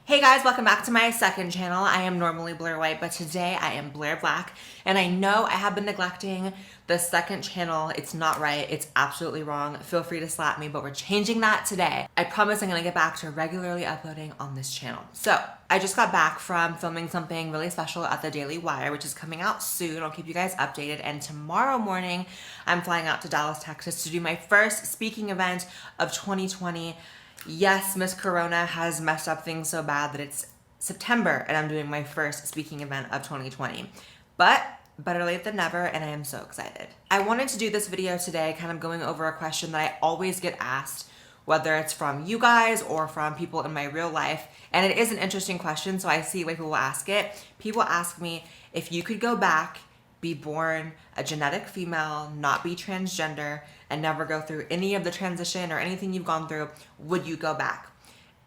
Hey guys, welcome back to my second channel. I am normally Blaire White, but today I am Blaire Black. And I know I have been neglecting the second channel. It's not right. It's absolutely wrong. Feel free to slap me, but we're changing that today. I promise I'm gonna get back to regularly uploading on this channel. So I just got back from filming something really special at the Daily Wire, which is coming out soon. I'll keep you guys updated. And tomorrow morning, I'm flying out to Dallas, Texas to do my first speaking event of 2020. Yes, Miss Corona has messed up things so bad that it's September and I'm doing my first speaking event of 2020. But better late than never, and I am so excited. I wanted to do this video today kind of going over a question that I always get asked, whether it's from you guys or from people in my real life. And it is an interesting question, so I see why people ask it. People ask me, if you could go back, be born a genetic female, not be transgender, and never go through any of the transition or anything you've gone through, would you go back?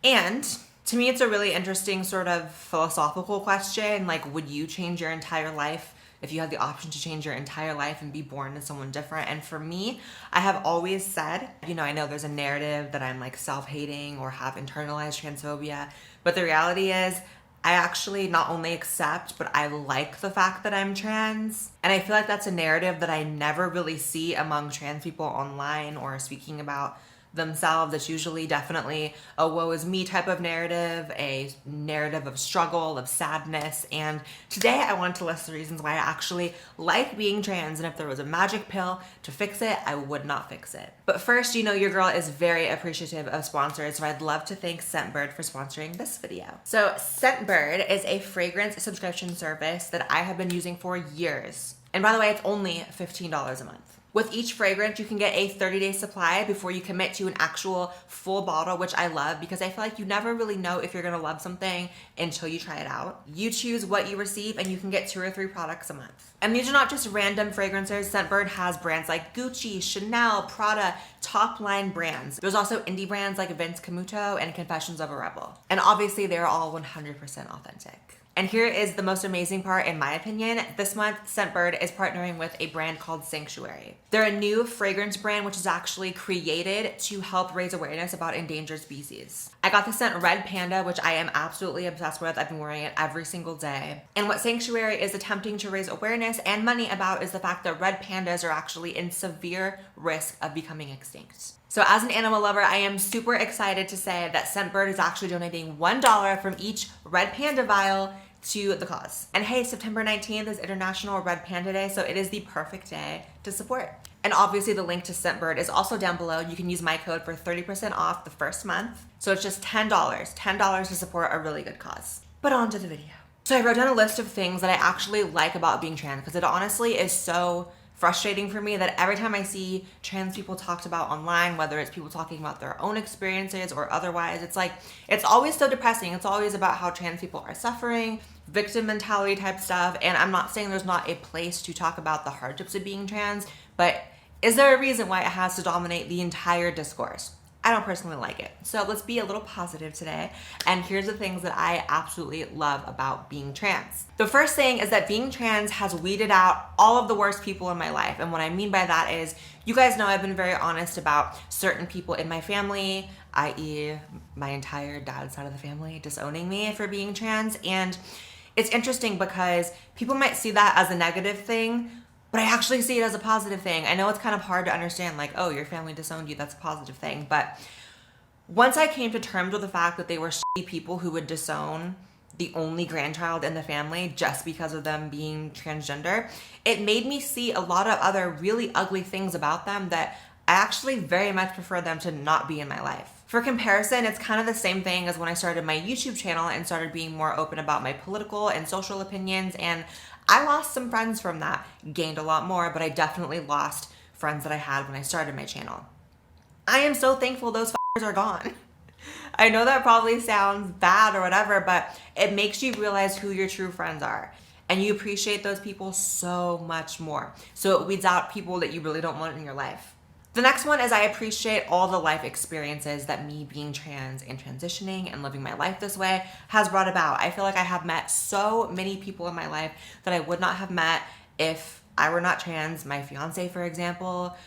And to me, it's a really interesting sort of philosophical question. Like, would you change your entire life if you had the option to change your entire life and be born as someone different? And for me, I have always said, I know there's a narrative that I'm like self-hating or have internalized transphobia, but the reality is, I actually not only accept, but I like the fact that I'm trans. And I feel like that's a narrative that I never really see among trans people online or speaking about themselves. It's usually definitely a woe is me type of narrative, a narrative of struggle, of sadness. And today I wanted to list the reasons why I actually like being trans. And if there was a magic pill to fix it, I would not fix it. But first, your girl is very appreciative of sponsors. So I'd love to thank Scentbird for sponsoring this video. So Scentbird is a fragrance subscription service that I have been using for years. And by the way, it's only $15 a month. With each fragrance, you can get a 30-day supply before you commit to an actual full bottle, which I love because I feel like you never really know if you're gonna love something until you try it out. You choose what you receive and you can get 2 or 3 products a month. And these are not just random fragrances. Scentbird has brands like Gucci, Chanel, Prada, top line brands. There's also indie brands like Vince Camuto and Confessions of a Rebel. And obviously they're all 100% authentic. And here is the most amazing part, in my opinion. This month, Scentbird is partnering with a brand called Sanctuary. They're a new fragrance brand which is actually created to help raise awareness about endangered species. I got the scent Red Panda, which I am absolutely obsessed with. I've been wearing it every single day. And what Sanctuary is attempting to raise awareness and money about is the fact that red pandas are actually in severe risk of becoming extinct. So as an animal lover, I am super excited to say that Scentbird is actually donating $1 from each Red Panda vial to the cause. And hey, September 19th is International Red Panda Day, so it is the perfect day to support. And obviously the link to Scentbird is also down below. You can use my code for 30% off the first month. So it's just $10 to support a really good cause. But on to the video. So I wrote down a list of things that I actually like about being trans because it honestly is so frustrating for me that every time I see trans people talked about online, whether it's people talking about their own experiences or otherwise, it's like, it's always so depressing. It's always about how trans people are suffering, victim mentality type stuff. And I'm not saying there's not a place to talk about the hardships of being trans, but is there a reason why it has to dominate the entire discourse? I don't personally like it. So let's be a little positive today. And here's the things that I absolutely love about being trans. The first thing is that being trans has weeded out all of the worst people in my life. And what I mean by that is, you guys know I've been very honest about certain people in my family, i.e. my entire dad's side of the family, disowning me for being trans. And it's interesting because people might see that as a negative thing, but I actually see it as a positive thing. I know it's kind of hard to understand, like, oh, your family disowned you, that's a positive thing. But once I came to terms with the fact that they were shitty people who would disown the only grandchild in the family just because of them being transgender, it made me see a lot of other really ugly things about them that I actually very much prefer them to not be in my life. For comparison, it's kind of the same thing as when I started my YouTube channel and started being more open about my political and social opinions, and I lost some friends from that, gained a lot more, but I definitely lost friends that I had when I started my channel. I am so thankful those f***ers are gone. I know that probably sounds bad or whatever, but it makes you realize who your true friends are. And you appreciate those people so much more. So it weeds out people that you really don't want in your life. The next one is I appreciate all the life experiences that me being trans and transitioning and living my life this way has brought about. I feel like I have met so many people in my life that I would not have met if I were not trans. My fiance, for example,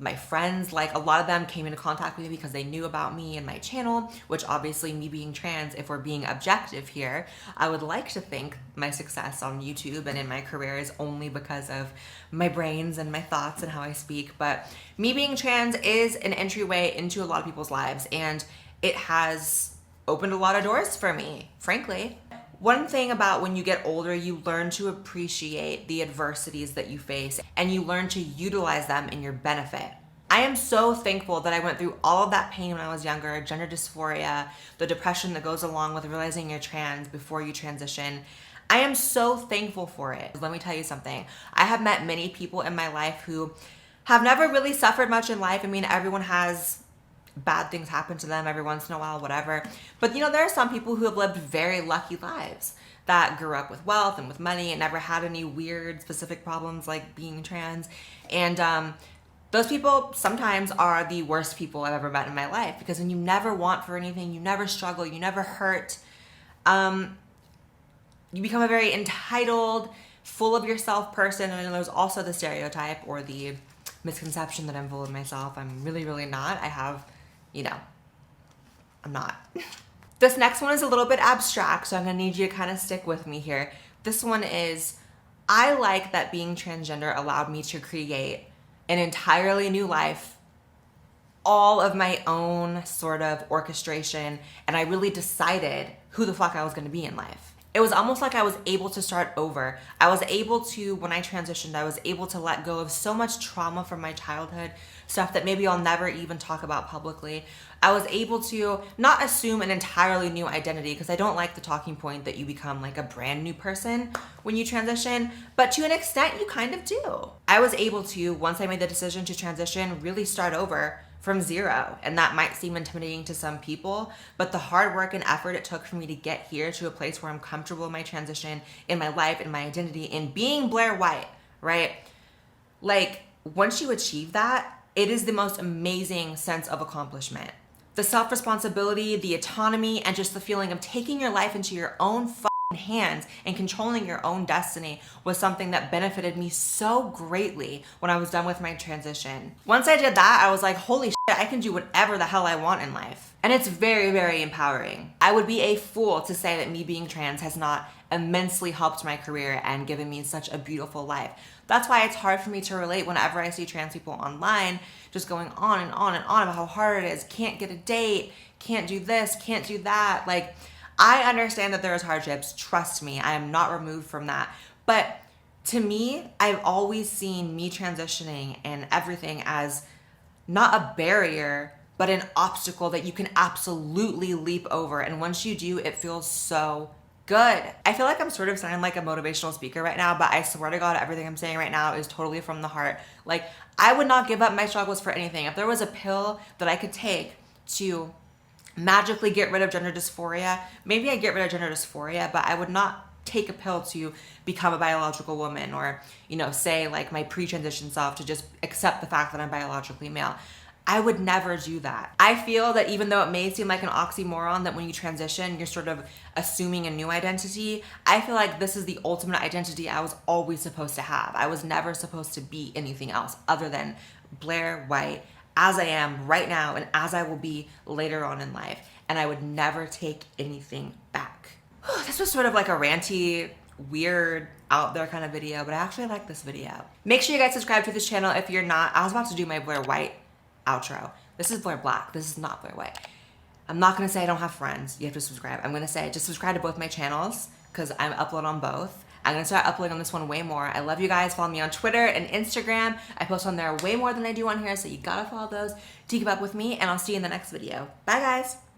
my friends, like a lot of them came into contact with me because they knew about me and my channel, which obviously me being trans, if we're being objective here, I would like to think my success on YouTube and in my career is only because of my brains and my thoughts and how I speak. But me being trans is an entryway into a lot of people's lives, and it has opened a lot of doors for me, frankly. One thing about when you get older, you learn to appreciate the adversities that you face and you learn to utilize them in your benefit. I am so thankful that I went through all of that pain when I was younger, gender dysphoria, the depression that goes along with realizing you're trans before you transition. I am so thankful for it. Let me tell you something. I have met many people in my life who have never really suffered much in life. I mean, everyone has bad things happen to them every once in a while, whatever. But you know, there are some people who have lived very lucky lives that grew up with wealth and with money and never had any weird specific problems like being trans. And those people sometimes are the worst people I've ever met in my life, because when you never want for anything, you never struggle, you never hurt, you become a very entitled, full of yourself person. And there's also the stereotype or the misconception that I'm full of myself. I'm really, really not. I have, you know, I'm not. This next one is a little bit abstract, so I'm gonna need you to kind of stick with me here. This one is, I like that being transgender allowed me to create an entirely new life, all of my own sort of orchestration, and I really decided who the fuck I was gonna be in life. It was almost like I was able to start over. I was able to, when I transitioned, I was able to let go of so much trauma from my childhood, stuff that maybe I'll never even talk about publicly. I was able to not assume an entirely new identity, because I don't like the talking point that you become like a brand new person when you transition, but to an extent you kind of do. I was able to, once I made the decision to transition, really start over from zero. And that might seem intimidating to some people, but the hard work and effort it took for me to get here to a place where I'm comfortable in my transition, in my life, in my identity, in being Blaire White, right? Like, once you achieve that, it is the most amazing sense of accomplishment. The self-responsibility, the autonomy, and just the feeling of taking your life into your own hands and controlling your own destiny was something that benefited me so greatly when I was done with my transition. Once I did that, I was like, holy shit, I can do whatever the hell I want in life. And it's very, very empowering. I would be a fool to say that me being trans has not immensely helped my career and given me such a beautiful life. That's why it's hard for me to relate whenever I see trans people online just going on and on and on about how hard it is, can't get a date, can't do this, can't do that. Like, I understand that there is hardships, trust me, I am not removed from that. But to me, I've always seen me transitioning and everything as not a barrier, but an obstacle that you can absolutely leap over. And once you do, it feels so good. I feel like I'm sort of sounding like a motivational speaker right now, but I swear to God, everything I'm saying right now is totally from the heart. Like, I would not give up my struggles for anything. If there was a pill that I could take to magically get rid of gender dysphoria, maybe I'd get rid of gender dysphoria, but I would not take a pill to become a biological woman, or, you know, say like my pre-transition self to just accept the fact that I'm biologically male. I would never do that. I feel that even though it may seem like an oxymoron that when you transition, you're sort of assuming a new identity, I feel like this is the ultimate identity I was always supposed to have. I was never supposed to be anything else other than Blaire White, as I am right now and as I will be later on in life. And I would never take anything back. This was sort of like a ranty, weird, out there kind of video, but I actually like this video. Make sure you guys subscribe to this channel if you're not. I was about to do my Blaire White outro. This is Blaire Black. This is not Blaire White. I'm not gonna say I don't have friends. You have to subscribe. I'm gonna say just subscribe to both my channels because I'm upload on both. I'm gonna start uploading on this one way more. I love you guys. Follow me on Twitter and Instagram. I post on there way more than I do on here, so you gotta follow those to keep up with me, and I'll see you in the next video. Bye guys.